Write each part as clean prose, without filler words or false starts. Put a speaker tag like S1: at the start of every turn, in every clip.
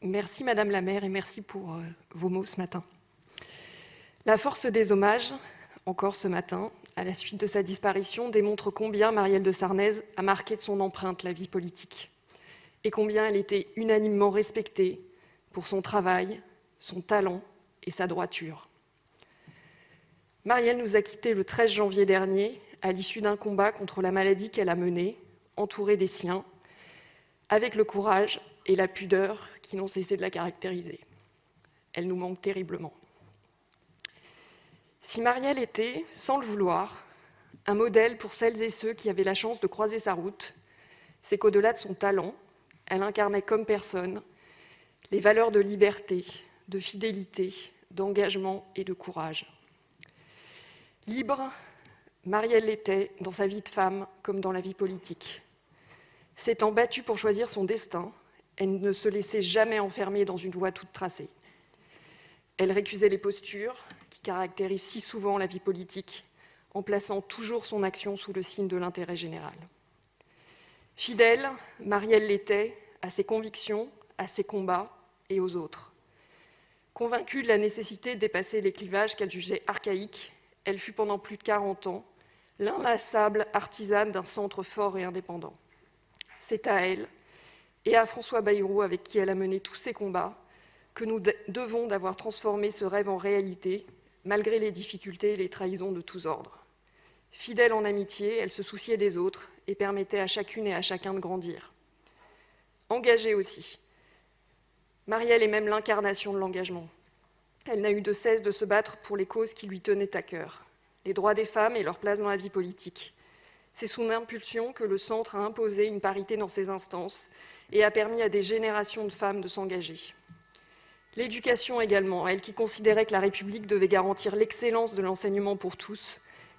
S1: Merci Madame la maire et merci pour vos mots ce matin. La force des hommages, encore ce matin, à la suite de sa disparition, démontre combien Marielle de Sarnez a marqué de son empreinte la vie politique et combien elle était unanimement respectée pour son travail, son talent et sa droiture. Marielle nous a quittés le 13 janvier dernier à l'issue d'un combat contre la maladie qu'elle a mené, entourée des siens, avec le courage et la pudeur qui n'ont cessé de la caractériser. Elle nous manque terriblement. Si Marielle était, sans le vouloir, un modèle pour celles et ceux qui avaient la chance de croiser sa route, c'est qu'au-delà de son talent, elle incarnait comme personne les valeurs de liberté, de fidélité, d'engagement et de courage. Libre, Marielle l'était dans sa vie de femme comme dans la vie politique. S'étant battue pour choisir son destin, elle ne se laissait jamais enfermer dans une voie toute tracée. Elle récusait les postures qui caractérisent si souvent la vie politique, en plaçant toujours son action sous le signe de l'intérêt général. Fidèle, Marielle l'était à ses convictions, à ses combats et aux autres. Convaincue de la nécessité de dépasser les clivages qu'elle jugeait archaïques, elle fut pendant plus de 40 ans l'inlassable artisane d'un centre fort et indépendant. C'est à elle et à François Bayrou, avec qui elle a mené tous ses combats, que nous devons d'avoir transformé ce rêve en réalité, malgré les difficultés et les trahisons de tous ordres. Fidèle en amitié, elle se souciait des autres et permettait à chacune et à chacun de grandir. Engagée aussi. Marielle est même l'incarnation de l'engagement. Elle n'a eu de cesse de se battre pour les causes qui lui tenaient à cœur, les droits des femmes et leur place dans la vie politique. C'est sous son impulsion que le Centre a imposé une parité dans ses instances et a permis à des générations de femmes de s'engager. L'éducation également, elle qui considérait que la République devait garantir l'excellence de l'enseignement pour tous,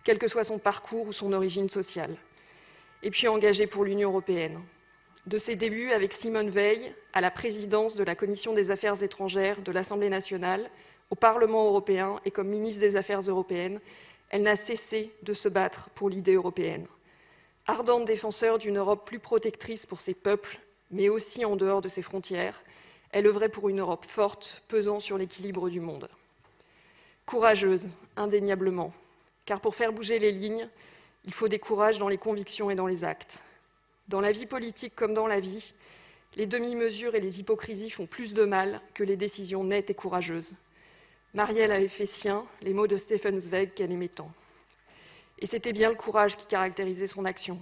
S1: quel que soit son parcours ou son origine sociale. Et puis engagée pour l'Union européenne. De ses débuts avec Simone Veil à la présidence de la Commission des Affaires étrangères de l'Assemblée nationale, au Parlement européen et comme ministre des Affaires européennes, elle n'a cessé de se battre pour l'idée européenne. Ardente défenseur d'une Europe plus protectrice pour ses peuples, mais aussi en dehors de ses frontières, elle œuvrait pour une Europe forte, pesant sur l'équilibre du monde. Courageuse, indéniablement, car pour faire bouger les lignes, il faut des courages dans les convictions et dans les actes. Dans la vie politique comme dans la vie, les demi-mesures et les hypocrisies font plus de mal que les décisions nettes et courageuses. Marielle avait fait sien les mots de Stefan Zweig qu'elle aimait tant. Et c'était bien le courage qui caractérisait son action.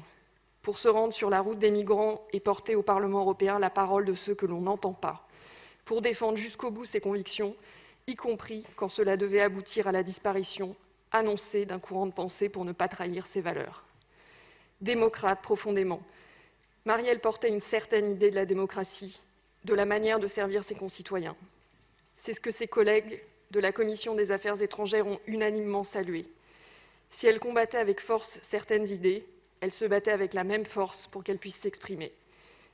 S1: Pour se rendre sur la route des migrants et porter au Parlement européen la parole de ceux que l'on n'entend pas. Pour défendre jusqu'au bout ses convictions, y compris quand cela devait aboutir à la disparition annoncée d'un courant de pensée pour ne pas trahir ses valeurs. Démocrate profondément, Marielle portait une certaine idée de la démocratie, de la manière de servir ses concitoyens. C'est ce que ses collègues de la Commission des Affaires étrangères ont unanimement salué. Si elle combattait avec force certaines idées, elle se battait avec la même force pour qu'elles puissent s'exprimer.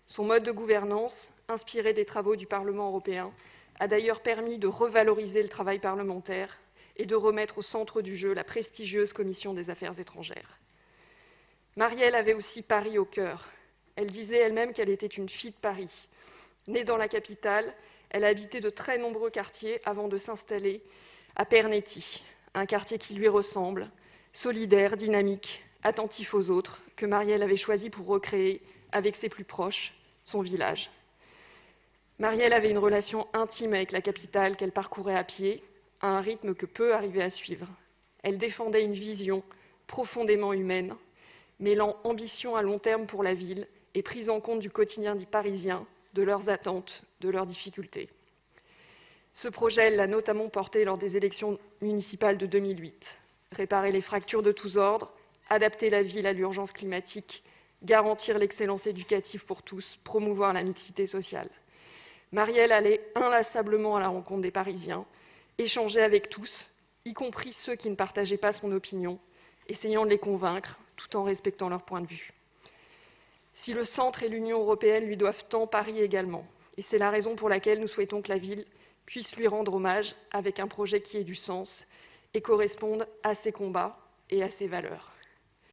S1: Son mode de gouvernance, inspiré des travaux du Parlement européen, a d'ailleurs permis de revaloriser le travail parlementaire et de remettre au centre du jeu la prestigieuse Commission des Affaires étrangères. Marielle avait aussi Paris au cœur. Elle disait elle-même qu'elle était une fille de Paris. Née dans la capitale, elle a habité de très nombreux quartiers avant de s'installer à Pernetti, un quartier qui lui ressemble, solidaire, dynamique, attentif aux autres, que Marielle avait choisi pour recréer, avec ses plus proches, son village. Marielle avait une relation intime avec la capitale qu'elle parcourait à pied, à un rythme que peu arrivaient à suivre. Elle défendait une vision profondément humaine, mêlant ambition à long terme pour la ville et prise en compte du quotidien des Parisiens, de leurs attentes, de leurs difficultés. Ce projet, elle l'a notamment porté lors des élections municipales de 2008. Réparer les fractures de tous ordres, adapter la ville à l'urgence climatique, garantir l'excellence éducative pour tous, promouvoir la mixité sociale. Marielle allait inlassablement à la rencontre des Parisiens, échangeait avec tous, y compris ceux qui ne partageaient pas son opinion, essayant de les convaincre, tout en respectant leur point de vue. Si le Centre et l'Union européenne lui doivent tant, Paris également. Et c'est la raison pour laquelle nous souhaitons que la ville puisse lui rendre hommage avec un projet qui ait du sens et corresponde à ses combats et à ses valeurs.